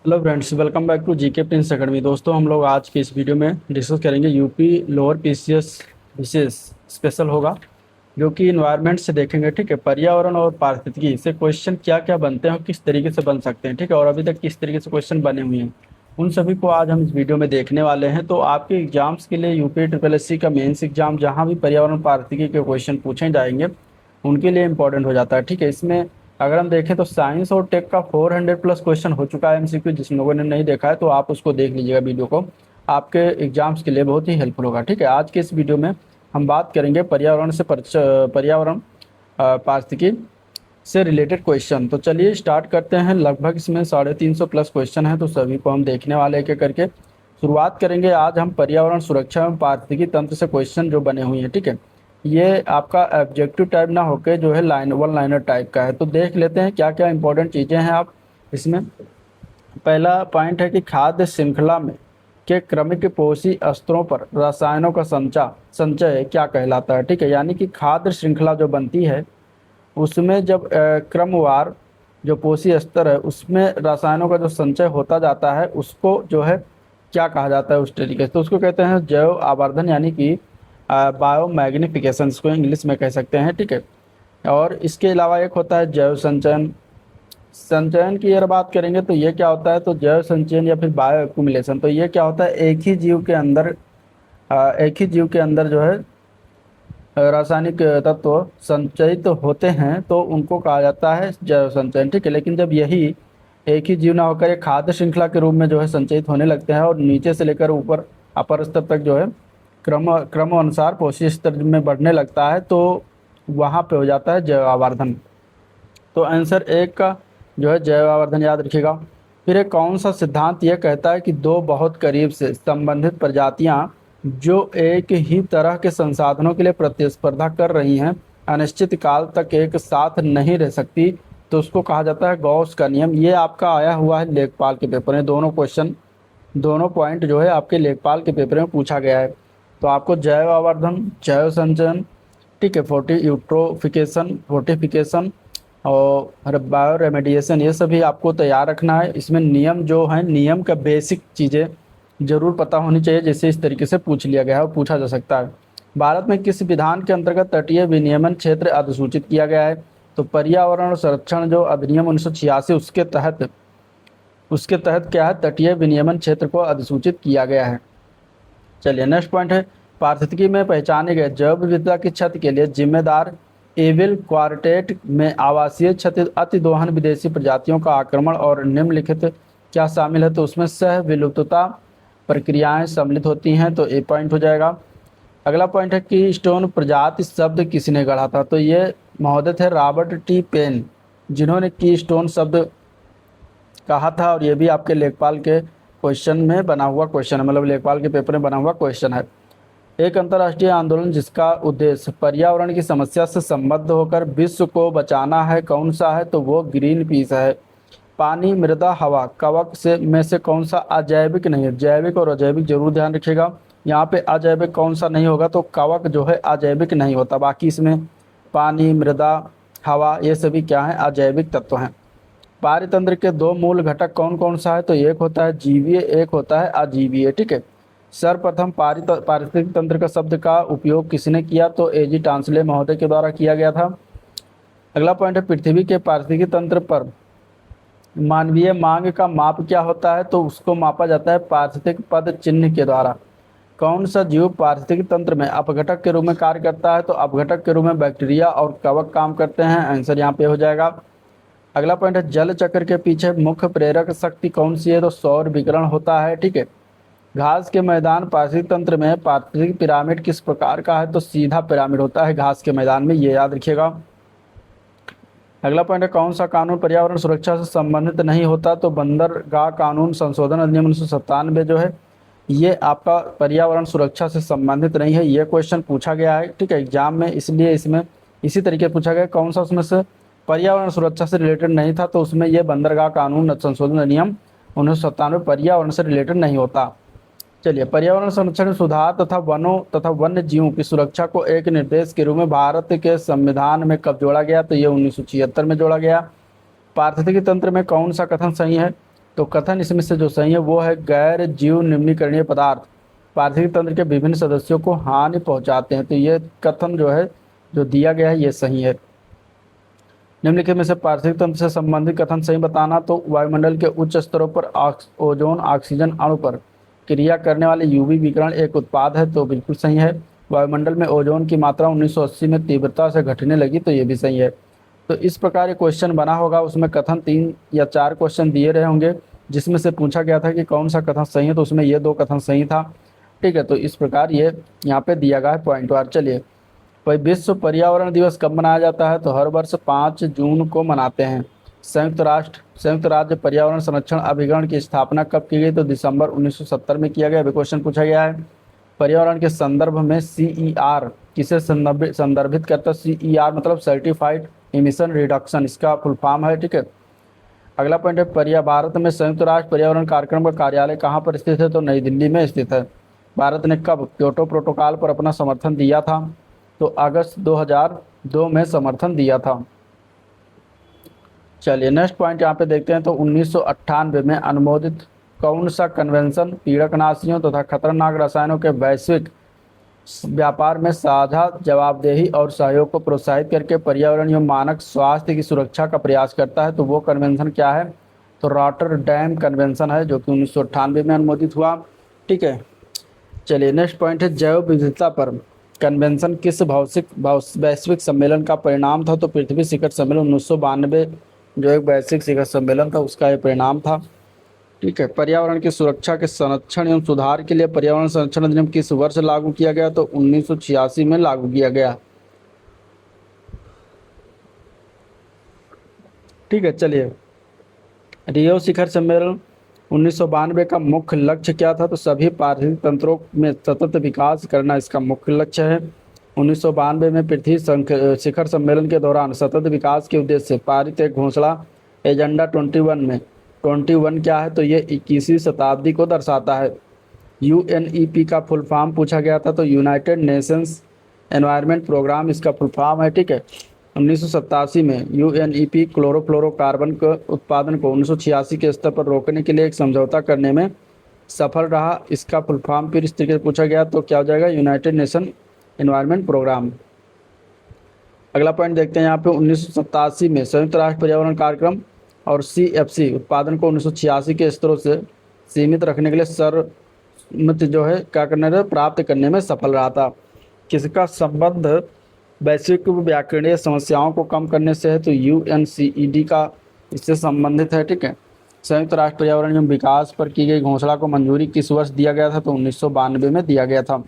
Hello friends, welcome back to GK Prince Academy. दोस्तों, हम लोग आज की इस वीडियो में डिस्कस करेंगे यूपी लोअर पीसीएस विशेष स्पेशल होगा, जो कि इन्वायरमेंट से देखेंगे। ठीक है, पर्यावरण और पारिस्थितिकी से क्वेश्चन क्या क्या बनते हैं और किस तरीके से बन सकते हैं। ठीक है, और अभी तक किस तरीके से क्वेश्चन बने हुए हैं, उन सभी को आज हम इस वीडियो में देखने वाले हैं। तो आपके एग्जाम्स के लिए यूपी ट्रिपल एस सी का मेंस एग्जाम, जहाँ भी पर्यावरण पारिस्थितिकी के क्वेश्चन पूछे जाएंगे, उनके लिए इंपॉर्टेंट हो जाता है। ठीक है, इसमें अगर हम देखें तो साइंस और टेक का 400 प्लस क्वेश्चन हो चुका है एमसीक्यू। जिन लोगों ने नहीं देखा है तो आप उसको देख लीजिएगा वीडियो को, आपके एग्जाम्स के लिए बहुत ही हेल्पफुल होगा। ठीक है, आज के इस वीडियो में हम बात करेंगे पर्यावरण पारिस्थितिकी से रिलेटेड क्वेश्चन। तो चलिए स्टार्ट करते हैं। लगभग इसमें 350 प्लस क्वेश्चन हैं, तो सभी को हम देखने वाले एक एक करके शुरुआत करेंगे। आज हम पर्यावरण सुरक्षा एवं पारिस्थितिकी तंत्र से क्वेश्चन जो बने हुए हैं, ठीक है, ये आपका ऑब्जेक्टिव टाइप ना होके जो है लाइन वन लाइनर टाइप का है। तो देख लेते हैं क्या क्या इंपॉर्टेंट चीज़ें हैं आप इसमें। पहला पॉइंट है कि खाद्य श्रृंखला में के क्रमिक पोषी स्तरों पर रसायनों का संचय क्या कहलाता है। ठीक है, यानी कि खाद्य श्रृंखला जो बनती है उसमें जब क्रमवार जो पोषी स्तर है उसमें रसायनों का जो संचय होता जाता है उसको जो है क्या कहा जाता है उस तरीके से। तो उसको कहते हैं जैव आवर्धन, यानी कि बायो मैग्निफिकेशन, इसको इंग्लिश में कह सकते हैं। ठीक है, और इसके अलावा एक होता है जैव संचयन। संचयन की अगर बात करेंगे तो ये क्या होता है, तो जैव संचयन या फिर बायो एक्यूमुलेशन, तो ये क्या होता है, एक ही जीव के अंदर जो है रासायनिक तत्व संचयित होते हैं तो उनको कहा जाता है जैव संचयन। ठीक है, लेकिन जब यही एक ही जीव ना होकर एक खाद्य श्रृंखला के रूप में जो है संचयित होने लगते हैं और नीचे से लेकर ऊपर अपर स्तर तक जो है क्रम अनुसार पोषी स्तर में बढ़ने लगता है, तो वहाँ पे हो जाता है जैव आवर्धन। तो आंसर एक का जो है जैव आवर्धन याद रखिएगा। फिर एक कौन सा सिद्धांत यह कहता है कि दो बहुत करीब से संबंधित प्रजातियां जो एक ही तरह के संसाधनों के लिए प्रतिस्पर्धा कर रही हैं अनिश्चित काल तक एक साथ नहीं रह सकती, तो उसको कहा जाता है गॉस का नियम। ये आपका आया हुआ है लेखपाल के पेपर में। दोनों क्वेश्चन, दोनों पॉइंट जो है आपके लेखपाल के पेपर में पूछा गया है। तो आपको जैव आवर्धन, जैव संचयन, ठीक है, फोर्टिफिकेशन और बायो रेमेडिएशन, ये सभी आपको तैयार रखना है। इसमें नियम जो है, नियम का बेसिक चीज़ें जरूर पता होनी चाहिए, जिससे इस तरीके से पूछ लिया गया है और पूछा जा सकता है। भारत में किस विधान के अंतर्गत तटीय विनियमन क्षेत्र अधिसूचित किया गया है, तो पर्यावरण संरक्षण जो अधिनियम 1986 उसके तहत क्या है, तटीय विनियमन क्षेत्र को अधिसूचित किया गया है। चलिए नेक्स्ट पॉइंट है, पारिस्थितिकी में पहचाने गए जैव विविधता की क्षति के लिए जिम्मेदार एविल क्वार्टेट में आवासीय क्षति, अतिदोहन, विदेशी प्रजातियों का आक्रमण और निम्नलिखित क्या शामिल है, तो उसमें सह विलुप्तता प्रक्रियाएं सम्मिलित होती हैं, तो ए पॉइंट हो जाएगा। अगला पॉइंट है कि स्टोन प्रजाति शब्द किसने गढ़ा था, तो ये महोदय थे रॉबर्ट टी पेन, जिन्होंने की स्टोन शब्द कहा था। और ये भी आपके लेखपाल के क्वेश्चन में बना हुआ क्वेश्चन है, मतलब लेखपाल के पेपर में बना हुआ क्वेश्चन है। एक अंतर्राष्ट्रीय आंदोलन जिसका उद्देश्य पर्यावरण की समस्या से संबद्ध होकर विश्व को बचाना है, कौन सा है, तो वो ग्रीन पीस है। पानी, मृदा, हवा, कवक से में से कौन सा अजैविक नहीं है, जैविक और अजैविक जरूर ध्यान रखिएगा। यहाँ पे अजैविक कौन सा नहीं होगा, तो कवक जो है अजैविक नहीं होता। बाकी इसमें पानी, मृदा, हवा, ये सभी क्या है, अजैविक तत्व हैं। पारितंत्र के दो मूल घटक कौन कौन सा है, तो एक होता है जीवीय, एक होता है अजीवीय। ठीक है, सर्वप्रथम पारिस्थितिक तंत्र का शब्द का उपयोग किसने किया, तो एजी टांसले महोदय के द्वारा किया गया था। अगला पॉइंट है, पृथ्वी के पारिस्थितिक तंत्र पर मानवीय मांग का माप क्या होता है, तो उसको मापा जाता है पारिस्थितिक पद चिन्ह के द्वारा। कौन सा जीव पारिस्थितिक तंत्र में अपघटक के रूप में कार्य करता है, तो अपघटक के रूप में बैक्टीरिया और कवक काम करते हैं। आंसर यहाँ पे हो जाएगा। अगला पॉइंट है, जल चक्र के पीछे मुख्य प्रेरक शक्ति कौन सी है, तो सौर विकिरण होता है। ठीक है, घास के मैदान पारिस्थितिक तंत्र में पारिस्थितिक पिरामिड किस प्रकार का है, तो सीधा पिरामिड होता है घास के मैदान में, ये याद रखिएगा। अगला पॉइंट है, कौन सा कानून पर्यावरण सुरक्षा से संबंधित नहीं होता, तो बंदरगाह कानून संशोधन अधिनियम 1997 जो है ये आपका पर्यावरण सुरक्षा से संबंधित नहीं है। ये क्वेश्चन पूछा गया है, ठीक है, एग्जाम में, इसलिए इसमें इसी तरीके पूछा गया कौन सा उसमें से पर्यावरण सुरक्षा से रिलेटेड नहीं था, तो उसमें ये बंदरगाह कानून संशोधन अधिनियम 1997 पर्यावरण से रिलेटेड नहीं होता। चलिए, पर्यावरण संरक्षण, सुधार तथा वनों तथा वन्य जीवों की सुरक्षा को एक निर्देश के रूप में भारत के संविधान में कब जोड़ा गया, तो ये 1976 में जोड़ा गया। पारिस्थितिकी तंत्र में कौन सा कथन सही है, तो कथन इसमें से जो सही है वो है गैर जीव निम्नीकरणीय पदार्थ पारिस्थितिक तंत्र के विभिन्न सदस्यों को हानि पहुंचाते हैं। तो ये कथन जो है जो दिया गया है ये सही है। निम्नलिखित में से पारिस्थितिक तंत्र से संबंधित कथन सही बताना। तो वायुमंडल के उच्च स्तरों पर ओजोन ऑक्सीजन अणु पर क्रिया करने वाले यूवी विकिरण एक उत्पाद है, तो बिल्कुल सही है। वायुमंडल में ओजोन की मात्रा 1980 में तीव्रता से घटने लगी, तो ये भी सही है। तो इस प्रकार ये क्वेश्चन बना होगा, उसमें कथन 3 या 4 क्वेश्चन दिए रहे होंगे जिसमें से पूछा गया था कि कौन सा कथन सही है, तो उसमें ये 2 कथन सही था। ठीक है, तो इस प्रकार ये यहाँ पे दिया गया है पॉइंट वार। चलिए, भाई विश्व पर्यावरण दिवस कब मनाया जाता है? तो हर वर्ष 5 जून को मनाते हैं। संयुक्त राज्य पर्यावरण संरक्षण अभिकरण की स्थापना कब की गई? तो दिसंबर 1970 में किया गया। अभी क्वेश्चन पूछा गया है पर्यावरण के संदर्भ में CER किसे संदर्भित करता है? CER मतलब सर्टिफाइड इमिशन रिडक्शन, इसका फुल फॉर्म है। ठीक है, अगला पॉइंट है भारत में संयुक्त राष्ट्र पर्यावरण कार्यक्रम का कार्यालय कहाँ पर स्थित है? तो नई दिल्ली में स्थित है। भारत ने कब क्योटो प्रोटोकॉल पर अपना समर्थन दिया था? तो अगस्त 2002 में समर्थन दिया था। चलिए नेक्स्ट पॉइंट यहाँ पे देखते हैं। तो 1998 में अनुमोदित कौन सा कन्वेंशन पीड़कनाशियों तथा खतरनाक रसायनों के वैश्विक व्यापार में साझा जवाबदेही और सहयोग को प्रोत्साहित करके पर्यावरण एवं मानक स्वास्थ्य की सुरक्षा का प्रयास करता है? तो वो कन्वेंशन क्या है? तो रॉटरडैम कन्वेंशन है, जो कि 1998 में अनुमोदित हुआ। ठीक है, चलिए नेक्स्ट पॉइंट है जैव विविधता पर कन्वेंशन किस वैश्विक सम्मेलन का परिणाम था? तो पृथ्वी शिखर सम्मेलन 1992 जो एक वैश्विक शिखर सम्मेलन था उसका ये परिणाम था। ठीक है, पर्यावरण की सुरक्षा के संरक्षण एवं सुधार के लिए पर्यावरण संरक्षण अधिनियम किस वर्ष लागू किया गया? तो 1986 में लागू किया गया। ठीक है, चलिए रियो शिखर सम्मेलन 1992 का मुख्य लक्ष्य क्या था? तो सभी पारिस्थितिक तंत्रों में सतत विकास करना इसका मुख्य लक्ष्य है। 1992 में पृथ्वी शिखर सम्मेलन के दौरान सतत विकास के उद्देश्य से पारित एक घोषणा एजेंडा 21 में 21 क्या है? तो ये 21वीं शताब्दी को दर्शाता है। UNEP का फुल फॉर्म पूछा गया था, तो यूनाइटेड नेशंस एनवायरनमेंट प्रोग्राम इसका फुल फॉर्म है। ठीक है, 1987 में UNEP क्लोरोफ्लोरोकार्बन के उत्पादन को 1986 के स्तर पर रोकने के लिए एक समझौता करने में सफल रहा। इसका फुल फॉर्म फिर इस तरीके से पूछा गया तो क्या हो जाएगा? United Nation Environment Programme. अगला पॉइंट देखते हैं यहाँ पे 1987 में संयुक्त राष्ट्र पर्यावरण कार्यक्रम और CFC उत्पादन को 1986 के स्तरों से सीमित रखने के लिए सर्वसम्मति जो है क्या करने में प्राप्त करने में सफल रहा था। किसका संबंध वैश्विक व्याकरणीय समस्याओं को कम करने से है? तो UNCED का इससे संबंधित है। ठीक है, संयुक्त राष्ट्र पर्यावरण एवं विकास पर की गई घोषणा को मंजूरी किस वर्ष दिया गया था? तो 1992 में दिया गया था।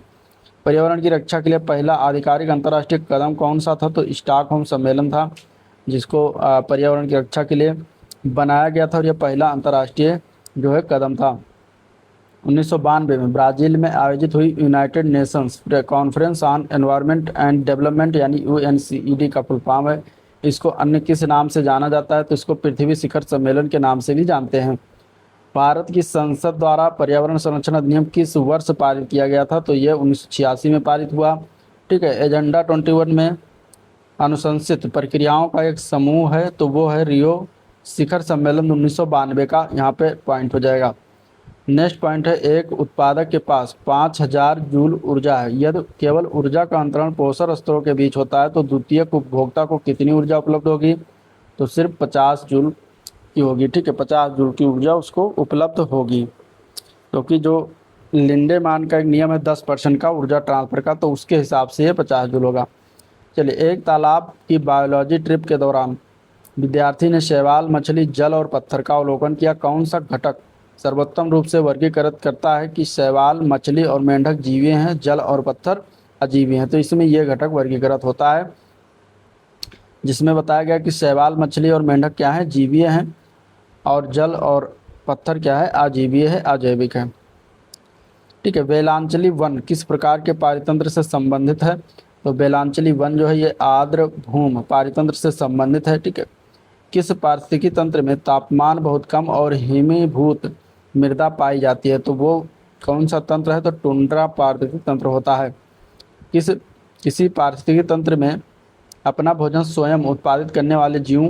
पर्यावरण की रक्षा के लिए पहला आधिकारिक अंतर्राष्ट्रीय कदम कौन सा था? तो स्टॉकहोम सम्मेलन था, जिसको पर्यावरण की रक्षा के लिए बनाया गया था और यह पहला अंतर्राष्ट्रीय जो है कदम था। 1992 में ब्राज़ील में आयोजित हुई United Nations conference on environment and development यानी UNCED का फुल फॉर्म है। इसको अन्य किस नाम से जाना जाता है? तो इसको पृथ्वी शिखर सम्मेलन के नाम से भी जानते हैं। भारत की संसद द्वारा पर्यावरण संरक्षण अधिनियम किस वर्ष पारित किया गया था? तो ये 1986 में पारित हुआ। ठीक है, एजेंडा 21 में अनुशंसित प्रक्रियाओं का एक समूह है, तो वो है रियो शिखर सम्मेलन 1992 का, यहाँ पे पॉइंट हो जाएगा। नेक्स्ट पॉइंट है एक उत्पादक के पास 5000 जूल ऊर्जा है। यदि केवल ऊर्जा का अंतरण पोषण स्तरों के बीच होता है तो द्वितीयक उपभोक्ता को कितनी ऊर्जा उपलब्ध होगी? तो सिर्फ 50 जूल की होगी। ठीक है, 50 जूल की ऊर्जा उसको उपलब्ध होगी, क्योंकि जो लिंडेमान का एक नियम है 10% का ऊर्जा ट्रांसफर का, तो उसके हिसाब से ये 50 जूल होगा। चलिए, एक तालाब की बायोलॉजी ट्रिप के दौरान विद्यार्थी ने शैवाल, मछली, जल और पत्थर का अवलोकन किया। कौन सा घटक सर्वोत्तम रूप से वर्गीकृत करता है कि शैवाल, मछली और मेंढक जीवीय हैं, जल और पत्थर अजीवीय हैं? तो इसमें यह घटक वर्गीकृत होता है, जिसमें बताया गया कि शैवाल, मछली और मेंढक क्या है? जीवीय हैं, और जल और पत्थर क्या है? अजीवीय है, अजैविक है। ठीक है, बेलांचली वन किस प्रकार के पारितंत्र से संबंधित है? तो बेलांचली वन जो है ये आर्द्र भूमि पारितंत्र से संबंधित है। ठीक है, किस पारिस्थितिकी तंत्र में तापमान बहुत कम और हिमीभूत मृदा पाई जाती है? तो वो कौन सा तंत्र है? तो टुंड्रा पारिस्थितिकी तंत्र होता है। किसी पारिस्थितिकी तंत्र में अपना भोजन स्वयं उत्पादित करने वाले जीवों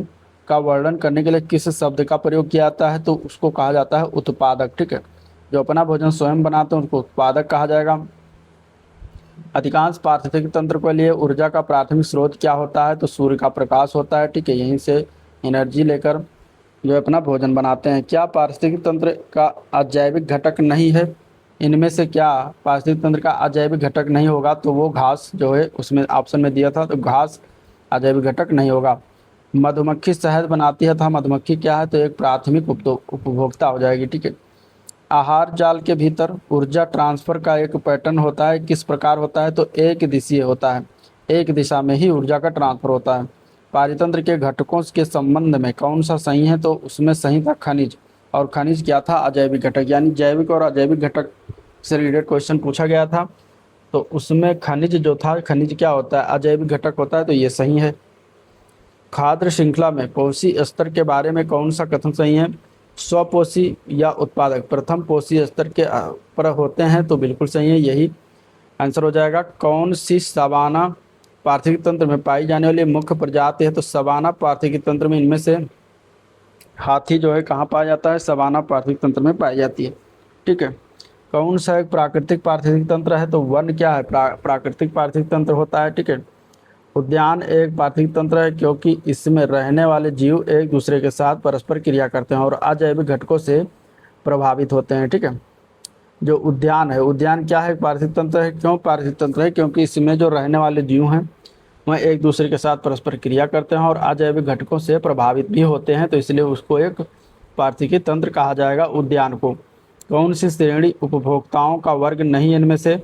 का वर्णन करने के लिए किस शब्द का प्रयोग किया जाता है, तो उसको कहा जाता है उत्पादक। ठीक है, जो अपना भोजन स्वयं बनाते हैं उनको उत्पादक कहा जाएगा। अधिकांश पारिस्थितिक तंत्र के लिए ऊर्जा का प्राथमिक स्रोत क्या होता है, तो सूर्य का प्रकाश होता है। ठीक है, यहीं से एनर्जी लेकर जो अपना भोजन बनाते हैं। क्या पारिस्थितिक तंत्र का अजैविक घटक नहीं है, इनमें से क्या पारिस्थितिक तंत्र का अजैविक घटक नहीं होगा, तो वो घास जो है उसमें ऑप्शन में दिया था, तो घास अजैविक घटक नहीं होगा। मधुमक्खी शहद बनाती है था, मधुमक्खी क्या है, तो एक प्राथमिक उपभोक्ता हो जाएगी। ठीक है, आहार जाल के भीतर ऊर्जा ट्रांसफर का एक पैटर्न होता है, किस प्रकार होता है, तो एक दिशीय होता है, एक दिशा में ही ऊर्जा का ट्रांसफर होता है। पारितंत्र के घटकों के संबंध में कौन सा सही है, तो उसमें सही था खनिज, और खनिज क्या था, अजैविक घटक। यानी जैविक और अजैविक घटक से रिलेटेड क्वेश्चन पूछा गया था, तो उसमें खनिज जो था, खनिज क्या होता है, अजैविक घटक होता है, तो ये सही है। खाद्य श्रृंखला में पोषी स्तर के बारे में कौन सा कथन सही है, स्वपोषी या उत्पादक। प्रथम पोषी स्तर के पर होते हैं, तो बिल्कुल सही है, यही आंसर हो जाएगा। कौन सी सवाना पारिस्थितिक तंत्र में पाई जाने वाली मुख्य प्रजाति है, तो सवाना पारिस्थितिक तंत्र में इनमें से हाथी जो है कहाँ पाया जाता है, सवाना पारिस्थितिक तंत्र में पाई जाती है। ठीक है, कौन सा एक प्राकृतिक पारिस्थितिक तंत्र है, तो वन क्या है, प्राकृतिक पारिस्थितिक तंत्र होता है। ठीक है, उद्यान एक पारिस्थितिक तंत्र है क्योंकि इसमें रहने वाले जीव एक दूसरे के साथ परस्पर क्रिया करते हैं और अजैविक घटकों से प्रभावित होते हैं। ठीक है, जो उद्यान है, उद्यान क्या है, पारिस्थितिक तंत्र है। क्यों पारिस्थितिक तंत्र है, क्योंकि इसमें जो रहने वाले जीव हैं वह एक दूसरे के साथ परस्पर क्रिया करते हैं और अजैविक घटकों से प्रभावित भी होते हैं, तो इसलिए उसको एक पारिस्थितिकी तंत्र कहा जाएगा उद्यान को। कौन सी श्रेणी उपभोक्ताओं का वर्ग नहीं इनमें से,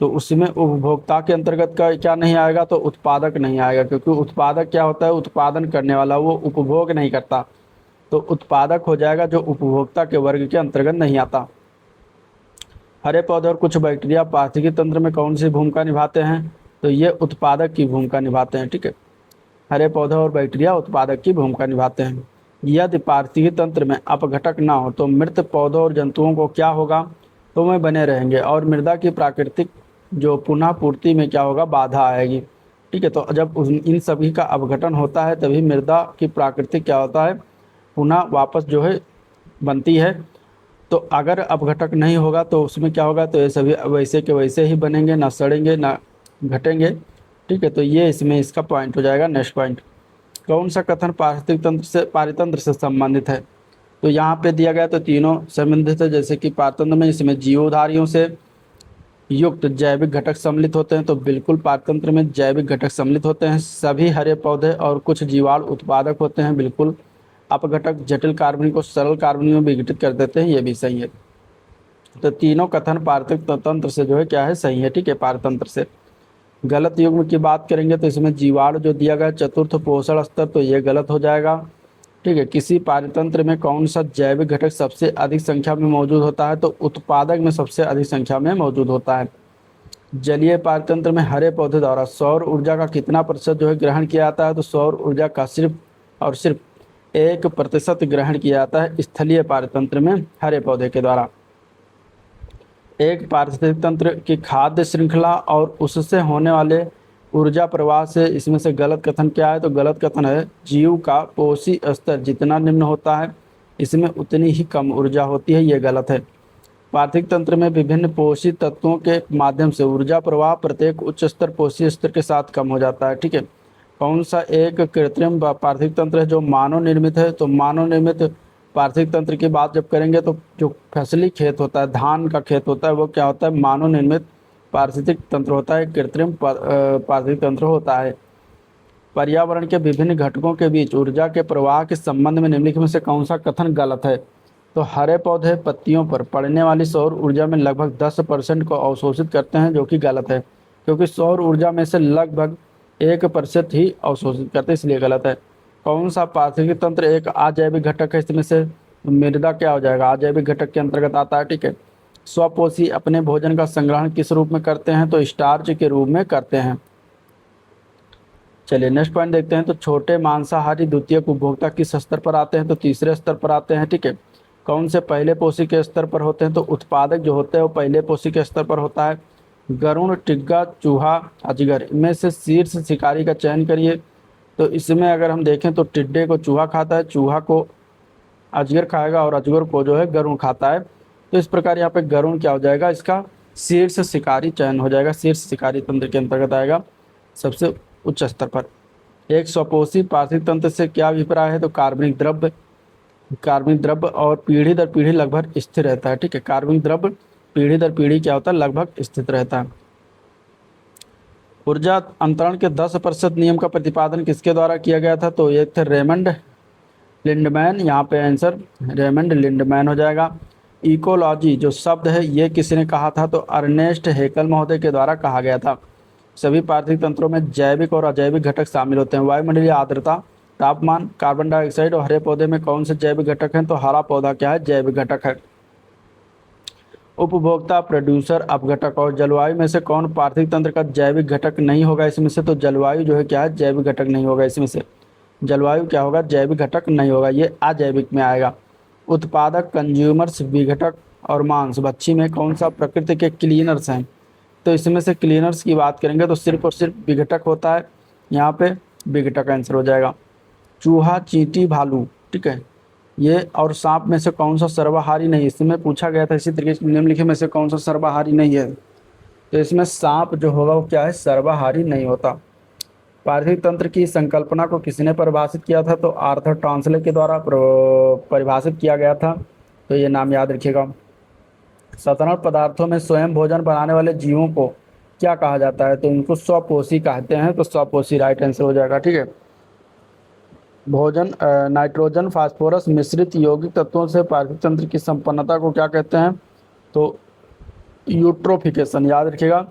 तो उसमें उपभोक्ता के अंतर्गत का क्या नहीं आएगा, तो उत्पादक नहीं आएगा, क्योंकि उत्पादक क्या होता है, उत्पादन करने वाला, वो उपभोग नहीं करता, तो उत्पादक हो जाएगा जो उपभोक्ता के वर्ग के अंतर्गत नहीं आता। हरे पौधे और कुछ बैक्टीरिया पारिस्थितिकी तंत्र में कौन सी भूमिका निभाते हैं, तो ये उत्पादक की भूमिका निभाते हैं। ठीक है, हरे पौधे और बैक्टीरिया उत्पादक की भूमिका निभाते हैं। यदि पारिस्थितिकी तंत्र में अपघटक ना हो तो मृत पौधों और जंतुओं को क्या होगा, तो वे बने रहेंगे और मृदा की प्राकृतिक जो पुनः पूर्ति में क्या होगा, बाधा आएगी। ठीक है, तो जब इन सभी का अपघटन होता है तभी मृदा की प्राकृतिक क्या होता है, पुनः वापस जो है बनती है। तो अगर अपघटक नहीं होगा तो उसमें क्या होगा, तो ये सभी वैसे के वैसे ही बनेंगे, ना सड़ेंगे ना घटेंगे। ठीक है, तो ये इसमें इसका पॉइंट हो जाएगा। नेक्स्ट पॉइंट, कौन सा कथन पारिस्थितिक तंत्र से पारितंत्र से संबंधित है, तो यहाँ पे दिया गया तो तीनों संबंधित है। जैसे कि पारितंत्र में इसमें जीवधारियों से युक्त जैविक घटक सम्मिलित होते हैं, तो बिल्कुल पारितंत्र में जैविक घटक सम्मिलित होते हैं। सभी हरे पौधे और कुछ जीवाणु उत्पादक होते हैं, बिल्कुल। अपघटक जटिल कार्बनिक को सरल कार्बनिक में विघटित कर देते हैं, ये भी सही है। तो तीनों कथन पारिस्थितिक तंत्र से जो है क्या है, सही है। ठीक है, पारतंत्र से। गलत युग्म की बात करेंगे तो इसमें जीवाणु जो दिया गया चतुर्थ पोषण स्तर, तो ये गलत हो जाएगा। ठीक है, किसी पारितंत्र में कौन सा जैविक घटक सबसे अधिक संख्या में मौजूद होता है, तो उत्पादक में सबसे अधिक संख्या में मौजूद होता है। जलीय पारितंत्र में हरे पौधे द्वारा सौर ऊर्जा का कितना प्रतिशत जो है ग्रहण किया जाता है, तो सौर ऊर्जा का सिर्फ और सिर्फ 1% ग्रहण किया जाता है स्थलीय पारितंत्र में हरे पौधे के द्वारा। एक पारिस्थितिक तंत्र की खाद्य श्रृंखला और उससे होने वाले ऊर्जा प्रवाह से इसमें से गलत कथन क्या है, तो गलत कथन है जीव का पोषी स्तर जितना निम्न होता है इसमें उतनी ही कम ऊर्जा होती है, ये गलत है। पारिस्थितिक तंत्र में विभिन्न पोषी तत्वों के माध्यम से ऊर्जा प्रवाह प्रत्येक उच्च स्तर पोषी स्तर के साथ कम हो जाता है। ठीक है, कौन सा एक कृत्रिम पारिस्थितिक तंत्र है जो मानव निर्मित है, तो मानव निर्मित पारिस्थितिक तंत्र की बात जब करेंगे तो जो फसली खेत होता है, धान का खेत होता है, वो क्या होता है, मानव निर्मित पारिस्थितिक तंत्र होता है, कृत्रिम पारिस्थितिक तंत्र होता है। पर्यावरण के विभिन्न घटकों के बीच ऊर्जा के प्रवाह के संबंध में निम्नलिखित में से कौन सा कथन गलत है, तो हरे पौधे पत्तियों पर पड़ने वाली सौर ऊर्जा में लगभग 10% को अवशोषित करते हैं, जो कि गलत है, क्योंकि सौर ऊर्जा में से लगभग 1% ही अवशोषित करते हैं, इसलिए गलत है। कौन सा पारिस्थितिक तंत्र एक अजैविक घटक है, इसमें से मृदा क्या हो जाएगा, अजैविक घटक के अंतर्गत आता है। ठीक है, स्वपोषी अपने भोजन का संग्रहण किस रूप में करते हैं, तो स्टार्च के रूप में करते हैं। चलिए नेक्स्ट पॉइंट देखते हैं, तो छोटे मांसाहारी द्वितीयक उपभोक्ता किस स्तर पर आते हैं, तो तीसरे स्तर पर आते हैं। ठीक है, कौन से पहले पोषी के स्तर पर होते हैं, तो उत्पादक जो होते हैं वो पहले पोषी के स्तर पर होता है। गरुड़, टिग्गा, चूहा, अजगर, इनमें से शीर्ष शिकारी का चयन करिए। तो इसमें अगर हम देखें तो टिड्डे को चूहा खाता है, चूहा को अजगर खाएगा और अजगर को जो है गरुड़ खाता है। तो इस प्रकार यहाँ पे गरुड़ क्या हो जाएगा, इसका शीर्ष शिकारी चयन हो जाएगा, शीर्ष शिकारी तंत्र के अंतर्गत आएगा सबसे उच्च स्तर पर। एक स्वपोषी पार्थिव तंत्र से क्या अभिप्राय है, तो कार्बनिक द्रव्य और पीढ़ी दर पीढ़ी लगभग स्थिर रहता है। ठीक है, कार्बनिक द्रव्य पीढ़ी दर पीढ़ी क्या होता है, लगभग स्थित रहता है। ऊर्जा अंतरण के 10% नियम का प्रतिपादन किसके द्वारा किया गया था, तो ये थे रेमंड लिंडमैन। यहाँ पे आंसर रेमंड लिंडमैन हो जाएगा। इकोलॉजी जो शब्द है ये किसने कहा था, तो अर्नेस्ट हेकल महोदय के द्वारा कहा गया था। सभी पार्थिव तंत्रों में जैविक और अजैविक घटक शामिल होते हैं। वायुमंडलीय आर्द्रता, तापमान, कार्बन डाइऑक्साइड और हरे पौधे में कौन से जैविक घटक हैं, तो हरा पौधा क्या है, जैविक घटक है। उपभोक्ता, प्रोड्यूसर, अपघटक और जलवायु में से कौन पार्थिव तंत्र का जैविक घटक नहीं होगा इसमें से, तो जलवायु जो है क्या है, जैविक घटक नहीं होगा इसमें से। जलवायु क्या होगा, जैविक घटक नहीं होगा, ये अजैविक में आएगा। उत्पादक, कंज्यूमर्स, विघटक और मांस भक्षी में कौन सा प्रकृति के क्लीनर्स हैं, तो इसमें से क्लीनर्स की बात करेंगे तो सिर्फ और सिर्फ विघटक होता है, यहाँ पे विघटक आंसर हो जाएगा। चूहा, चींटी, भालू, ठीक है, ये और सांप में से कौन सा सर्वाहारी नहीं, इसमें पूछा गया था इसी तरीके से निम्नलिखित में से कौन सा सर्वाहारी नहीं है, तो इसमें सांप जो होगा वो क्या है, सर्वाहारी नहीं होता। पार्थिव तंत्र की संकल्पना को किसने परिभाषित किया था, तो आर्थर टॉन्सले के द्वारा परिभाषित किया गया था, तो ये नाम याद रखिएगा। साधारण पदार्थों में स्वयं भोजन बनाने वाले जीवों को क्या कहा जाता है, तो इनको स्वपोषी कहते हैं, तो स्वपोषी राइट आंसर हो जाएगा। ठीक है, भोजन नाइट्रोजन फास्फोरस मिश्रित यौगिक तत्वों से पार्थिव तंत्र की संपन्नता को क्या कहते हैं, तो यूट्रोफिकेशन, याद रखिएगा,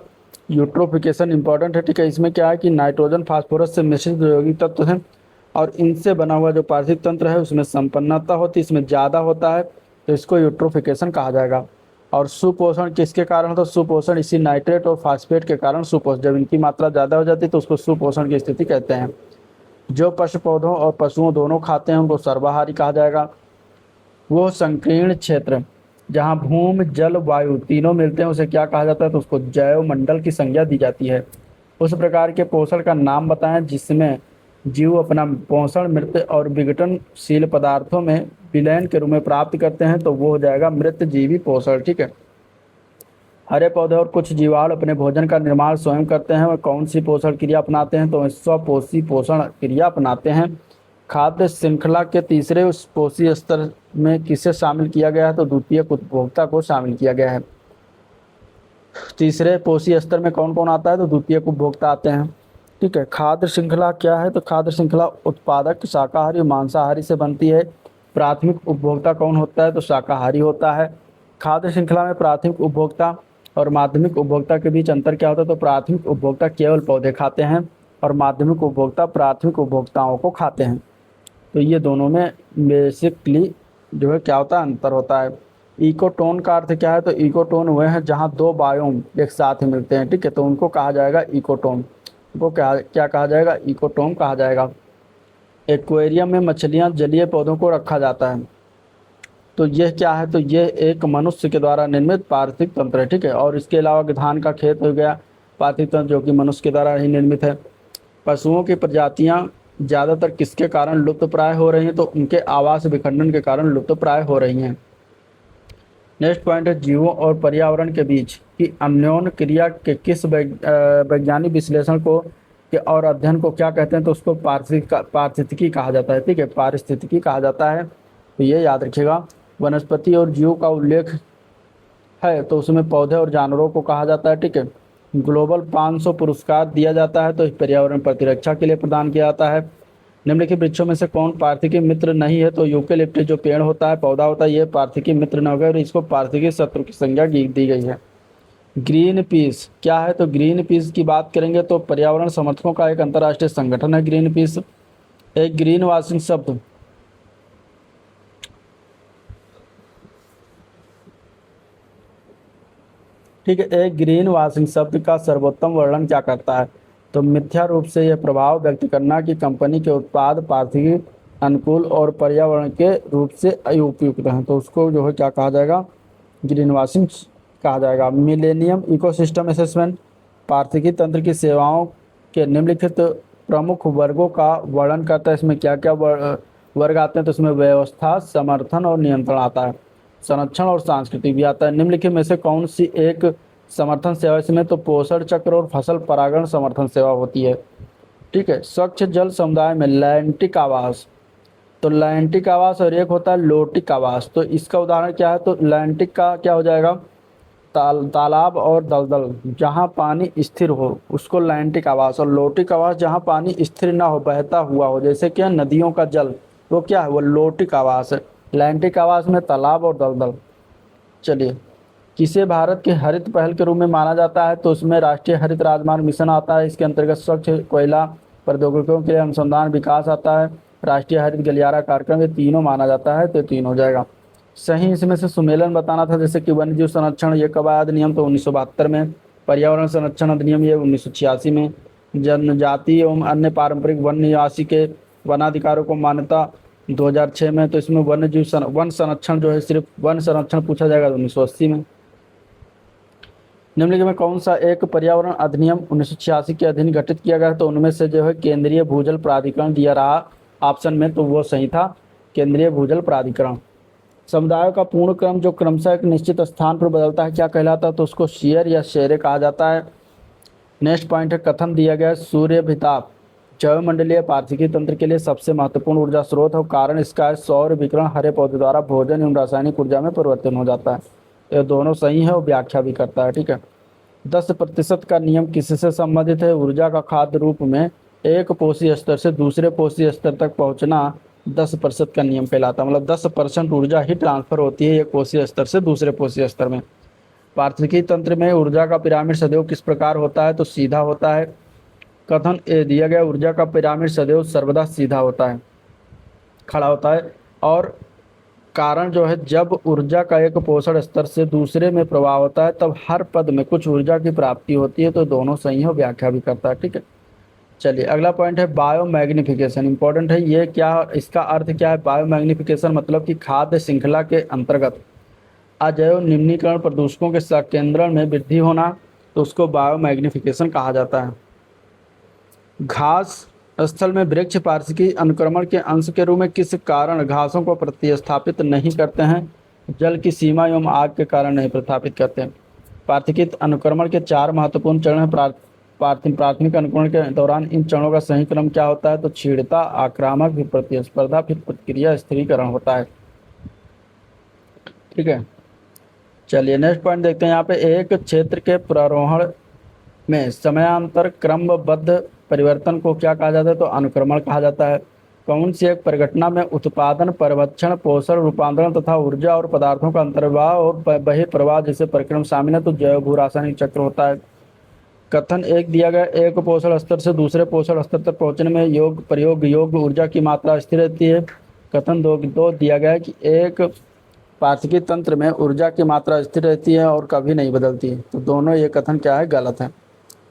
यूट्रोफिकेशन इंपॉर्टेंट है। ठीक है, इसमें क्या है कि नाइट्रोजन फास्फोरस से मिश्रित यौगिक तत्व हैं और इनसे बना हुआ जो पार्थिव तंत्र है उसमें संपन्नता होती है, इसमें ज़्यादा होता है, तो इसको यूट्रोफिकेशन कहा जाएगा। और सुपोषण किसके कारण होता है, सुपोषण इसी नाइट्रेट और फास्फेट के कारण सुपोषण, जब इनकी मात्रा ज़्यादा हो जाती है तो उसको सुपोषण की स्थिति कहते हैं। जो पशु पौधों और पशुओं दोनों खाते हैं उनको सर्वाहारी कहा जाएगा। वो संकीर्ण क्षेत्र जहाँ भूमि, जल, वायु तीनों मिलते हैं उसे क्या कहा जाता है, तो उसको जैव मंडल की संज्ञा दी जाती है। उस प्रकार के पोषण का नाम बताएं जिसमें जीव अपना पोषण मृत और विघटनशील पदार्थों में विलयन के रूप में प्राप्त करते हैं, तो वो हो जाएगा मृत जीवी पोषण। ठीक है, हरे पौधे और कुछ जीवाणु अपने भोजन का निर्माण स्वयं करते हैं, वह कौन सी पोषण क्रिया अपनाते हैं, तो स्वपोषी पोषण क्रिया अपनाते हैं। खाद्य श्रृंखला के तीसरे उस पोषी स्तर में किसे शामिल किया गया है, तो द्वितीयक उपभोक्ता को शामिल किया गया है। तीसरे पोषी स्तर में कौन कौन आता है, तो द्वितीयक उपभोक्ता आते हैं। ठीक है, खाद्य श्रृंखला क्या है, तो खाद्य श्रृंखला उत्पादक शाकाहारी और मांसाहारी से बनती है। प्राथमिक उपभोक्ता कौन होता है, तो शाकाहारी होता है। खाद्य श्रृंखला में प्राथमिक उपभोक्ता और माध्यमिक उपभोक्ता के बीच अंतर क्या होता है, तो प्राथमिक उपभोक्ता केवल पौधे खाते हैं और माध्यमिक उपभोक्ता प्राथमिक उपभोक्ताओं को खाते हैं। तो ये दोनों में बेसिकली जो है क्या होता है, अंतर होता है। इकोटोन का अर्थ क्या है, तो इकोटोन वह है जहाँ दो बायोम एक साथ ही मिलते हैं। ठीक है, तो उनको कहा जाएगा इकोटोन, उनको क्या कहा जाएगा, इकोटोन कहा जाएगा। एक्वेरियम में मछलियाँ जलीय पौधों को रखा जाता है, तो यह क्या है, तो यह एक मनुष्य के द्वारा निर्मित पार्थिव तंत्र है। ठीक है, और इसके अलावा धान का खेत हो गया पार्थिव तंत्र जो कि मनुष्य के द्वारा ही निर्मित है। पशुओं की प्रजातियां ज़्यादातर किसके कारण लुप्त प्राय हो रही हैं, तो उनके आवास विखंडन के कारण लुप्त प्राय हो रही हैं। नेक्स्ट पॉइंट है जीवों और पर्यावरण के बीच की अन्योन्य क्रिया के किस वैज्ञानिक विश्लेषण को और अध्ययन को क्या कहते हैं, तो उसको पारिस्थितिकी कहा जाता है। ठीक है, पारिस्थितिकी कहा जाता है, तो ये याद रखिएगा। वनस्पति और जीव का उल्लेख है तो उसमें पौधे और जानवरों को कहा जाता है। ठीक है, ग्लोबल 500 पुरस्कार दिया जाता है तो पर्यावरण प्रतिरक्षा के लिए प्रदान किया जाता है। निम्नलिखित वृक्षों में से कौन पार्थिकी मित्र नहीं है, तो यूकेलिप्टस जो पेड़ होता है, पौधा होता है, ये पार्थिकी मित्र न होगा और इसको पार्थिकी शत्रु की संज्ञा दी गई है। ग्रीन पीस क्या है, तो ग्रीन पीस की बात करेंगे तो पर्यावरण समर्थकों का एक अंतर्राष्ट्रीय संगठन है ग्रीन पीस। एक ग्रीन वाशिंग शब्द ठीक है, एक ग्रीन वाशिंग शब्द का सर्वोत्तम वर्णन क्या करता है, तो मिथ्या रूप से यह प्रभाव व्यक्त करना कि कंपनी के उत्पाद पारिस्थितिक अनुकूल और पर्यावरण के रूप से उपयुक्त हैं, तो उसको जो है क्या कहा जाएगा, ग्रीन वाशिंग कहा जाएगा। मिलेनियम इकोसिस्टम असेसमेंट पारिस्थितिकी तंत्र की सेवाओं के निम्नलिखित प्रमुख वर्गों का वर्णन करता है। इसमें क्या क्या वर्ग आते हैं, तो इसमें व्यवस्था, समर्थन और नियंत्रण आता है। संरक्षण और सांस्कृतिक भी आता है। निम्नलिखित में से कौन सी एक समर्थन सेवा, इसमें तो पोषण चक्र और फसल परागण समर्थन सेवा होती है। ठीक है। स्वच्छ जल समुदाय में लैंटिक आवास, तो लैंटिक आवास और एक होता है लोटिक आवास। तो इसका उदाहरण क्या है, तो लैंटिक का क्या हो जाएगा, तालाब और दलदल जहाँ पानी स्थिर हो उसको लैंटिक आवास, और लोटिक आवास जहाँ पानी स्थिर ना हो, बहता हुआ हो, जैसे कि नदियों का जल, वो क्या है, वो लोटिक आवास है। लैंटिक आवास में तालाब और दलदल। चलिए, किसे भारत के हरित पहल के रूप में माना जाता है, तो उसमें राष्ट्रीय हरित राजमार्ग मिशन आता है। इसके अंतर्गत स्वच्छ कोयला प्रौद्योगिकियों के लिए अनुसंधान विकास आता है। राष्ट्रीय हरित गलियारा कार्यक्रम, ये तीनों माना जाता है, तो तीन हो जाएगा सही। इसमें से सुमेलन बताना था, जैसे कि वन्य जीव संरक्षण, ये कब आया अधिनियम, तो 1972 में। पर्यावरण संरक्षण अधिनियम, ये 1986 में। जनजाति एवं अन्य पारंपरिक वन निवासी के वनाधिकारों को मान्यता 2006 में। तो इसमें वन संरक्षण जो है, सिर्फ वन संरक्षण पूछा जाएगा, 1980 में। निम्नलिखित में कौन सा एक पर्यावरण अधिनियम 1986 के अधीन गठित किया गया, तो उनमें से जो है केंद्रीय भूजल प्राधिकरण दिया रहा ऑप्शन में, तो वो सही था, केंद्रीय भूजल प्राधिकरण। समुदायों का पूर्ण क्रम जो क्रमशः एक निश्चित स्थान पर बदलता है, क्या कहलाता है, तो उसको शेयर या शेरे कहा जाता है। नेक्स्ट पॉइंट है, कथन दिया गया है सूर्य भिताप जैवमंडलीय पारिस्थितिकी तंत्र के लिए सबसे महत्वपूर्ण ऊर्जा स्रोत है, कारण इसका है सौर विकिरण हरे पौधे द्वारा भोजन एवं रासायनिक ऊर्जा में परिवर्तन हो जाता है। ये दोनों सही है और व्याख्या भी करता है। ठीक है। 10% का नियम किससे संबंधित है, ऊर्जा का खाद्य रूप में एक पोषी स्तर से दूसरे पोषी स्तर तक पहुंचना 10% का नियम कहलाता है। मतलब 10% ऊर्जा ही ट्रांसफर होती है एक पोषी स्तर से दूसरे पोषी स्तर में। पारिस्थितिकी तंत्र में ऊर्जा का पिरामिड सदैव किस प्रकार होता है, तो सीधा होता है। कथन ए दिया गया, ऊर्जा का पिरामिड सदैव सर्वदा सीधा होता है, खड़ा होता है। और कारण जो है, जब ऊर्जा का एक पोषण स्तर से दूसरे में प्रवाह होता है तब हर पद में कुछ ऊर्जा की प्राप्ति होती है, तो दोनों सही है, व्याख्या भी करता है। ठीक है। चलिए, अगला पॉइंट है बायो मैग्निफिकेशन, इंपॉर्टेंट है ये। क्या इसका अर्थ क्या है, बायो मैग्निफिकेशन मतलब कि खाद्य श्रृंखला के अंतर्गत अजैव निम्नीकरण प्रदूषकों के संकेंद्रण में वृद्धि होना, तो उसको बायो मैग्निफिकेशन कहा जाता है। घास स्थल में वृक्ष पारिस्थितिकी अनुक्रमण के अंश के रूप में किस कारण घासों को प्रतिस्थापित नहीं करते हैं, जल की सीमा एवं आग के कारण नहीं प्रतिस्थापित करते हैं। पारिस्थितिकी अनुक्रमण के 4 महत्वपूर्ण चरण हैं। प्राथमिक अनुक्रमण के दौरान इन चरणों का सही क्रम क्या होता है, तो छीड़ता, आक्रामक, फिर प्रतिस्पर्धा, फिर प्रतिक्रिया स्थिरीकरण होता है। ठीक है। चलिए, नेक्स्ट पॉइंट देखते हैं। यहाँ पे एक क्षेत्र के प्रारोहण में समयांतर क्रमबद्ध परिवर्तन को क्या कहा जाता है, तो अनुक्रमण कहा जाता है। कौन सी एक परिघटना में उत्पादन, परिभक्षण, पोषण, रूपांतरण तथा ऊर्जा और पदार्थों का अंतर्वाह और बहिर्प्रवाह जैसे परिक्रम शामिल है, तो जैव भू रासायनिक चक्र होता है। कथन एक दिया गया, एक पोषण स्तर से दूसरे पोषण स्तर तक पहुंचने में प्रयोग योग्य ऊर्जा की मात्रा स्थिर रहती है। कथन दो दिया गया है कि एक पारिस्थितिकी तंत्र में ऊर्जा की मात्रा स्थिर रहती है और कभी नहीं बदलती है, तो दोनों ये कथन क्या है, गलत है।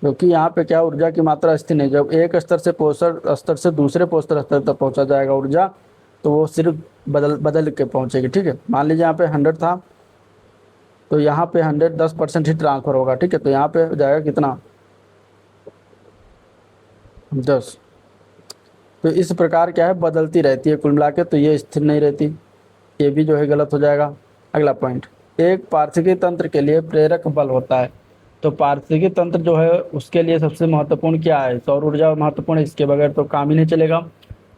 क्योंकि यहाँ पे क्या ऊर्जा की मात्रा स्थिर नहीं, जब एक स्तर से पोषण स्तर से दूसरे पोषण स्तर तक पहुँचा जाएगा ऊर्जा, तो वो सिर्फ बदल के पहुँचेगी। ठीक है। मान लीजिए यहाँ पे 100 था, तो यहाँ पे 100 10% ही ट्रांसफर होगा। ठीक है। तो यहाँ पे जाएगा कितना, 10। तो इस प्रकार क्या है, बदलती रहती है कुल मिला के, तो ये स्थिर नहीं रहती, ये भी जो है गलत हो जाएगा। अगला पॉइंट, एक पारिस्थितिकी तंत्र के लिए प्रेरक बल होता है, तो पारिस्थितिकी तंत्र जो है उसके लिए सबसे महत्वपूर्ण क्या है, सौर ऊर्जा महत्वपूर्ण है, इसके बगैर तो काम ही नहीं चलेगा।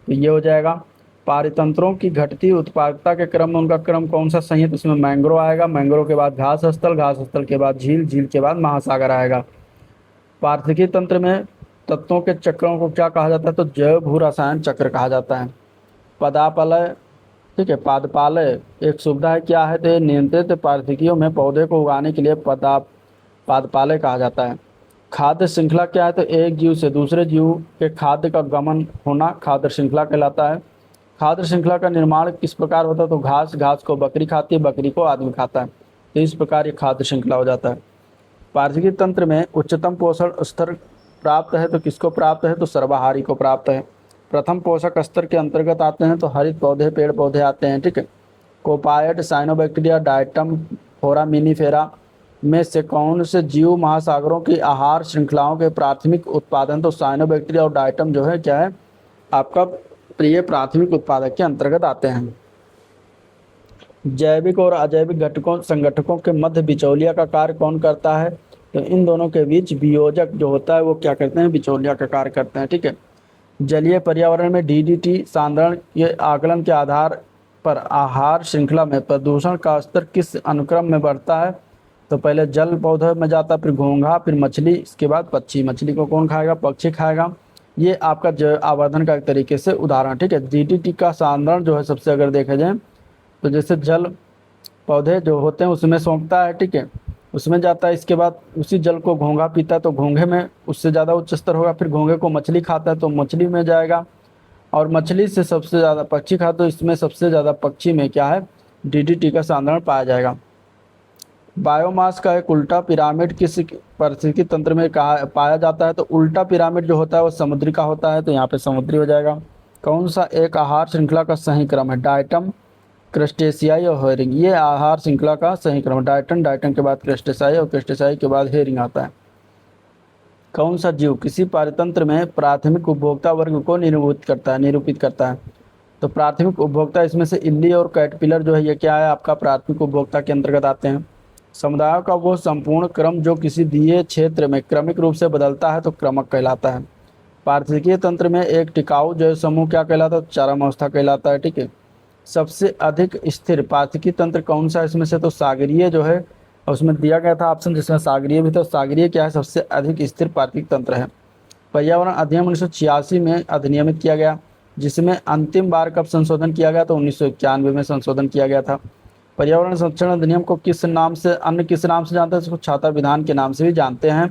तो ये हो जाएगा। पारितंत्रों की घटती उत्पादकता के क्रम में उनका क्रम कौन सा सही है, तो इसमें मैंग्रोव आएगा, मैंग्रोव के बाद घास स्थल के बाद झील, झील के बाद महासागर आएगा। पारिस्थितिकी तंत्र में तत्वों के चक्रों को क्या कहा जाता है, तो जैव भू रसायन चक्र कहा जाता है। पदापलय, ठीक है, पादपालय एक सुविधा है, क्या है, तो ये नियंत्रित पारिस्थितियों में पौधे को उगाने के लिए पादपालय कहा जाता है। खाद्य श्रृंखला क्या है, तो एक जीव से दूसरे जीव के खाद्य का गमन होना खाद्य श्रृंखला कहलाता है। खाद्य श्रृंखला का निर्माण किस प्रकार होता है, तो घास को बकरी खाती है, बकरी को आदमी खाता है, तो इस प्रकार ये खाद्य श्रृंखला हो जाता है। पारिस्थितिकी तंत्र में उच्चतम पोषण स्तर प्राप्त है, तो किसको प्राप्त है, तो सर्वाहारी को प्राप्त है। प्रथम पोषक स्तर के अंतर्गत आते हैं तो हरित पौधे, पेड़ पौधे आते हैं। ठीक है। कोपायड, साइनोबैक्टीरिया, डायटम, फोरामिनीफेरा, में से कौन से जीव महासागरों की आहार श्रृंखलाओं के प्राथमिक उत्पादन, तो साइनोबैक्टीरिया और डायटम जो है क्या है आपका प्रिय प्राथमिक उत्पादक के अंतर्गत आते हैं। जैविक और अजैविक घटकों संगठकों के मध्य बिचौलिया का कार्य कौन करता है, तो इन दोनों के बीच वियोजक जो होता है वो क्या करते हैं, बिचौलिया का कार्य करते हैं। ठीक है। जलीय पर्यावरण में डीडीटी सांद्रण के आकलन के आधार पर आहार श्रृंखला में प्रदूषण का स्तर किस अनुक्रम में बढ़ता है, तो पहले जल पौधे में जाता है, फिर घोंघा, फिर मछली, इसके बाद पक्षी। मछली को कौन खाएगा, पक्षी खाएगा। ये आपका जैव आवर्धन का एक तरीके से उदाहरण। ठीक है। डीडीटी का सांद्रण जो है सबसे अगर देखा जाए तो जैसे जल पौधे जो होते हैं उसमें सौंपता है। ठीक है। उसमें जाता है, इसके बाद उसी जल को घोंघा पीता है तो घोंघे में उससे ज़्यादा उच्च स्तर होगा। फिर घोंघे को मछली खाता है तो मछली में जाएगा, और मछली से सबसे ज़्यादा पक्षी खाता है तो इसमें सबसे ज़्यादा पक्षी में क्या है, डीडीटी का सांद्रण पाया जाएगा। बायोमास का एक उल्टा पिरामिड किस पारिस्थितिकी तंत्र में कहा पाया जाता है, तो उल्टा पिरामिड जो होता है वो समुद्री का होता है, तो यहाँ पे समुद्री हो जाएगा। कौन सा एक आहार श्रृंखला का सही क्रम है, डायटम, क्रस्टेशियाई और हेरिंग। ये आहार श्रृंखला का सही क्रम, डायटन, डायटन के बाद क्रस्टेशियाई और क्रस्टेशियाई के बाद हेरिंग आता है। कौन सा जीव किसी पारितंत्र में प्राथमिक उपभोक्ता वर्ग को निरूपित करता है, तो प्राथमिक उपभोक्ता इसमें से इल्ली और कैटरपिलर जो है ये क्या है आपका प्राथमिक उपभोक्ता के अंतर्गत आते हैं। समुदायों का वो संपूर्ण क्रम जो किसी दिए क्षेत्र में क्रमिक रूप से बदलता है तो क्रमक कहलाता है। पारिस्थितिकीय तंत्र में एक टिकाऊ जैव समूह क्या कहलाता है, चरम अवस्था कहलाता है। ठीक है। सबसे अधिक स्थिर पारिस्थितिकी तंत्र कौन सा है इसमें से, तो सागरीय जो है, उसमें दिया गया था ऑप्शन जिसमें सागरीय भी था। सागरीय क्या है, सबसे अधिक स्थिर पारिस्थितिकी तंत्र है। पर्यावरण अधिनियम 1986 में अधिनियमित किया गया, जिसमें अंतिम बार कब संशोधन किया गया, तो 1991 में संशोधन किया गया था। पर्यावरण संरक्षण अधिनियम को किस नाम से जानते हैं, इसको छाता विधान के नाम से भी जानते हैं।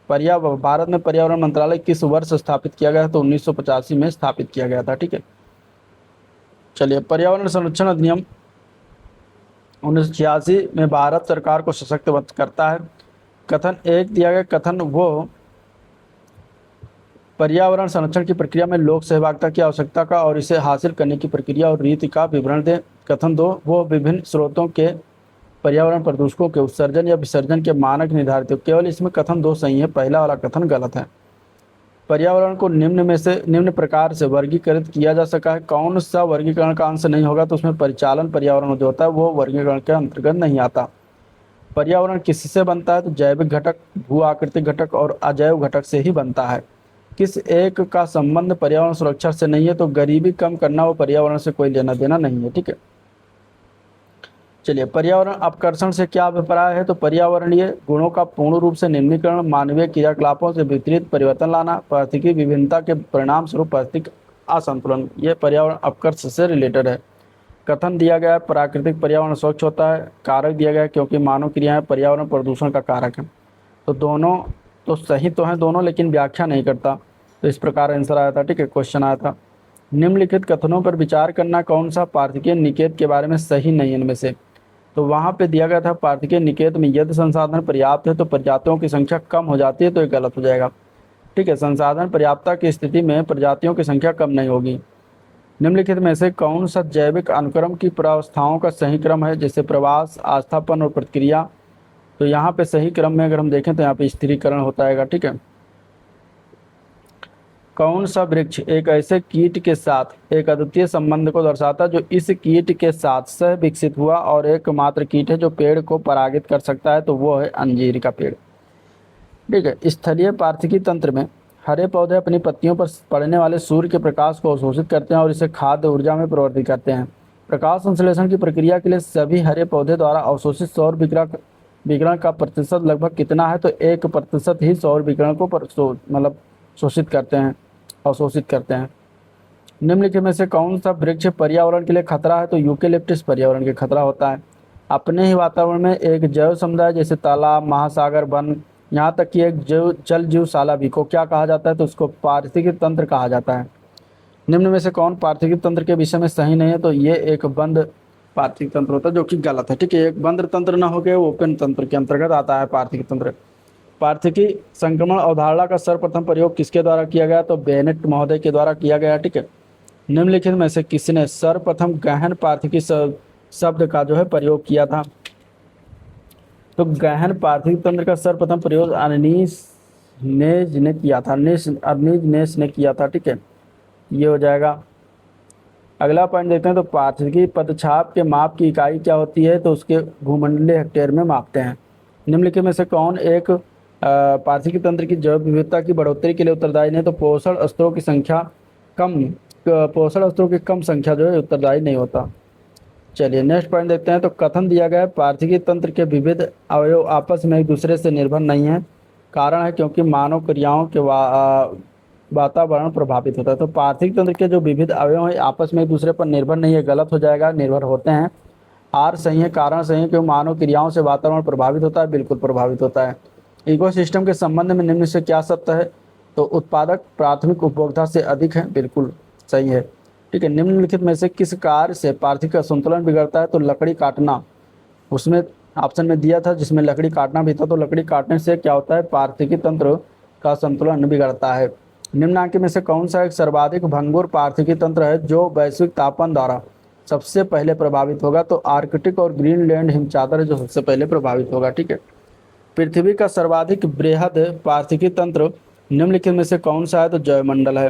भारत में पर्यावरण मंत्रालय किस वर्ष स्थापित किया गया, तो 1985 में स्थापित किया गया था। ठीक है। चलिए, पर्यावरण संरक्षण अधिनियम 1986 में भारत सरकार को सशक्त करता है। कथन एक दिया गया, कथन वो पर्यावरण संरक्षण की प्रक्रिया में लोक सहभागिता की आवश्यकता का और इसे हासिल करने की प्रक्रिया और रीति का विवरण दें। कथन दो, वो विभिन्न स्रोतों के पर्यावरण प्रदूषकों के उत्सर्जन या विसर्जन के मानक निर्धारित हो। केवल इसमें कथन दो सही है, पहला वाला कथन गलत है। पर्यावरण को निम्न प्रकार से वर्गीकृत किया जा सका है। कौन सा वर्गीकरण का अंश नहीं होगा, तो उसमें परिचालन पर्यावरण जो होता है वो वर्गीकरण के अंतर्गत नहीं आता। पर्यावरण किससे बनता है, तो जैविक घटक, भू आकृतिक घटक और अजैव घटक से ही बनता है। किस एक का संबंध पर्यावरण सुरक्षा से नहीं है, तो गरीबी कम करना वो पर्यावरण से कोई लेना देना नहीं है। ठीक है। चलिए, पर्यावरण अपकर्षण से क्या अभिप्राय है, तो पर्यावरणीय गुणों का पूर्ण रूप से निम्नीकरण, मानवीय क्रियाकलापों से विपरीत परिवर्तन लाना, पारिस्थितिकी विभिन्नता के परिणाम स्वरूप पारिस्थितिक असंतुलन, ये पर्यावरण अपकर्ष से रिलेटेड है। कथन दिया गया है, प्राकृतिक पर्यावरण स्वच्छ होता है। कारक दिया गया है, क्योंकि मानव क्रियाएं पर्यावरण प्रदूषण का कारक है। तो दोनों तो सही तो हैं दोनों, लेकिन व्याख्या नहीं करता, तो इस प्रकार आंसर आया था। ठीक है। क्वेश्चन आया था, निम्नलिखित कथनों पर विचार करना, कौन सा पारिस्थितिकीय निकेत के बारे में सही नहीं इनमें से, तो वहाँ पे दिया गया था पारिस्थितिकीय निकेत में यदि संसाधन पर्याप्त है तो प्रजातियों की संख्या कम हो जाती है, तो ये गलत हो जाएगा। ठीक है। संसाधन पर्याप्तता की स्थिति में प्रजातियों की संख्या कम नहीं होगी। निम्नलिखित में से कौन सा जैविक अनुक्रम की प्रावस्थाओं का सही क्रम है, जैसे प्रवास, आस्थापन और प्रतिक्रिया, तो यहाँ पे सही क्रम में अगर हम देखें तो यहाँ पे स्थिरीकरण होता है। ठीक है। कौन सा वृक्ष एक ऐसे कीट के साथ एक अद्वितीय संबंध को दर्शाता है जो इस कीट के साथ सह विकसित हुआ और एकमात्र कीट है जो पेड़ को परागित कर सकता है, तो वो है अंजीर का पेड़। ठीक है। स्थलीय पारिस्थितिकी तंत्र में हरे पौधे अपनी पत्तियों पर पड़ने वाले सूर्य के प्रकाश को अवशोषित करते हैं और इसे खाद्य ऊर्जा में परिवर्तित करते हैं। प्रकाश संश्लेषण की प्रक्रिया के लिए सभी हरे पौधे द्वारा अवशोषित सौर विकिरण का प्रतिशत लगभग कितना है, तो 1% ही सौर विकिरण को मतलब शोषित करते हैं, अवशोषित करते हैं। निम्नलिखित में से कौन सा वृक्ष पर्यावरण के लिए खतरा है, तो यूकेलिप्टस पर्यावरण के खतरा होता है। अपने ही वातावरण में एक जैव समुदाय जैसे तालाब, महासागर, वन, यहाँ तक कि एक जल जीवशाला भी को क्या कहा जाता है, तो उसको पारिस्थितिकी तंत्र कहा जाता है। निम्न में से कौन पारिस्थितिकी तंत्र के विषय में सही नहीं है, तो ये एक बंद पारिस्थितिकी तंत्र होता है, जो कि गलत है। ठीक है। एक बंद तंत्र न होकर ओपन तंत्र के अंतर्गत आता है पारिस्थितिकी तंत्र। पारिस्थितिकी संक्रमण अवधारणा का सर्वप्रथम प्रयोग किसके द्वारा किया गया, तो बेनेट महोदय के द्वारा किया गया। ठीक है। निम्नलिखित में से किसने सर्वप्रथम गहन पारिस्थितिकी शब्द का जो है प्रयोग किया था, तो गहन पार्थिव तंत्र का सर्वप्रथम प्रयोग अर्नीस नेज ने किया था, अर्नीज नेस ने किया था। ठीक है, ये हो जाएगा। अगला पॉइंट देखते हैं। तो पार्थिवी पदछाप के माप की इकाई क्या होती है? तो उसके भूमंडलीय हेक्टेयर में मापते हैं। निम्नलिखित में से कौन एक पार्थिवी तंत्र की जैव विविधता की बढ़ोतरी के लिए उत्तरदायी नहीं? तो पोषण स्तरों की संख्या कम, पोषण स्तरों की कम संख्या जो है उत्तरदायी नहीं होता। चलिए नेक्स्ट पॉइंट देखते हैं। तो कथन दिया गया है पार्थिवी तंत्र के विविध अवयव आपस में एक दूसरे से निर्भर नहीं है। कारण है क्योंकि मानव क्रियाओं के वातावरण प्रभावित होता है। तो पार्थिव तंत्र के जो विविध अवयव हैं आपस में एक दूसरे पर निर्भर नहीं है, गलत हो जाएगा, निर्भर होते हैं। आर सही है, कारण सही है क्योंकि मानव क्रियाओं से वातावरण प्रभावित होता है, बिल्कुल प्रभावित होता है। इकोसिस्टम के संबंध में निम्न से क्या सत्य है? तो उत्पादक प्राथमिक उपभोक्ता से अधिक है, बिल्कुल सही है। ठीक है, निम्नलिखित में से किस कार्य से पार्थिव का संतुलन बिगड़ता है? तो लकड़ी काटना, उसमें ऑप्शन में दिया था जिसमें लकड़ी काटना भी था। तो लकड़ी काटने से क्या होता है? पार्थिव तंत्र का संतुलन बिगड़ता है। निम्नांकित में से कौन सा एक सर्वाधिक भंगुर पार्थिव तंत्र है जो वैश्विक तापमान द्वारा सबसे पहले प्रभावित होगा? तो आर्कटिक और ग्रीनलैंड हिमचादर है जो सबसे पहले प्रभावित होगा। ठीक है, पृथ्वी का सर्वाधिक बृहद पार्थिव तंत्र निम्नलिखित में से कौन सा है? तो जैवमंडल है।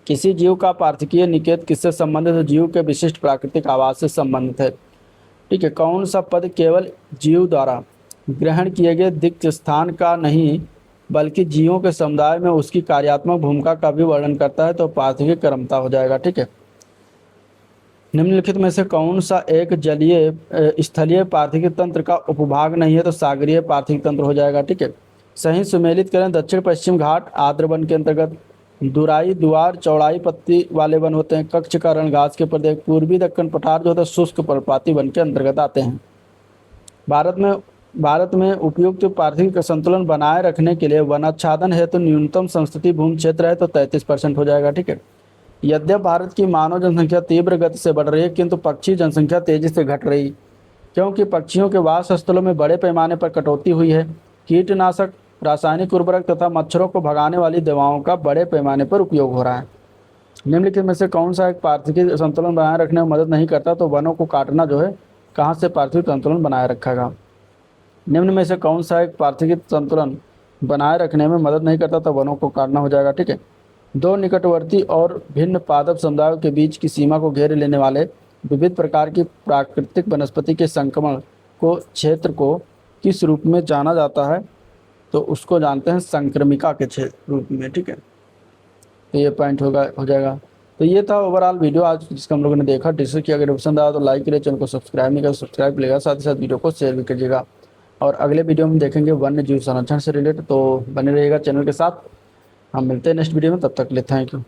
किसी जीव का पार्थिकीय निकेत किससे संबंधित है? जीव के विशिष्ट प्राकृतिक आवास से संबंधित है। ठीक है, कौन सा पद केवल जीव द्वारा ग्रहण किए गए दिक्क स्थान का नहीं बल्कि जीवों के समुदाय में उसकी कार्यात्मक भूमिका का भी वर्णन करता है? तो पार्थिव क्रमता हो जाएगा। ठीक है, निम्नलिखित में से कौन सा एक जलीय स्थलीय पार्थिव तंत्र का उपभाग नहीं है? तो सागरीय पार्थिव तंत्र हो जाएगा। ठीक है, सही सुमेलित करें। दक्षिण पश्चिम घाट आर्द्र वन के अंतर्गत, दुराई दुआर चौड़ाई पत्ती वाले वन होते हैं। कच्छ का रण घास के प्रदेश, पूर्वी दक्कन पठार जो होता है शुष्क पर्णपाती वन के अंतर्गत आते हैं। भारत में उपयुक्त पार्थिव का संतुलन बनाए रखने के लिए वनाच्छादन है तो न्यूनतम संस्तुति भूमि क्षेत्र है तो 33% हो जाएगा। ठीक है, यद्यप भारत की मानव जनसंख्या तीव्र गति से बढ़ रही है किंतु पक्षी जनसंख्या तेजी से घट रही, क्योंकि पक्षियों के वास स्थलों में बड़े पैमाने पर कटौती हुई है। कीटनाशक, रासायनिक उर्वरक तथा मच्छरों को भगाने वाली दवाओं का बड़े पैमाने पर उपयोग हो रहा है। निम्नलिखित में से कौन सा एक पार्थिव संतुलन बनाए रखने में मदद नहीं करता? तो वनों को काटना जो है कहाँ से पार्थिव संतुलन बनाए रखेगा? निम्न में से कौन सा एक पार्थिव संतुलन बनाए रखने में मदद नहीं करता? तो वनों को काटना हो जाएगा। ठीक है, दो निकटवर्ती और भिन्न पादप समुदायों के बीच की सीमा को घेरे लेने वाले विविध प्रकार की प्राकृतिक वनस्पति के संक्रमण को क्षेत्र को किस रूप में जाना जाता है? तो उसको जानते हैं संक्रमिका के क्षेत्र रूप में। ठीक है, तो ये पॉइंट हो जाएगा। तो ये था ओवरऑल वीडियो आज जिसका हम लोगों ने देखा, डिस्कस किया। अगर पसंद आया तो लाइक करिए, चैनल को सब्सक्राइब नहीं करें सब्सक्राइब करिएगा, साथ ही साथ वीडियो को शेयर भी करिएगा। और अगले वीडियो में देखेंगे वन्य जीव संरक्षण से रिलेटेड, तो बने रहिएगा चैनल के साथ। हम मिलते हैं नेक्स्ट वीडियो में, तब तक के लिए थैंक यू।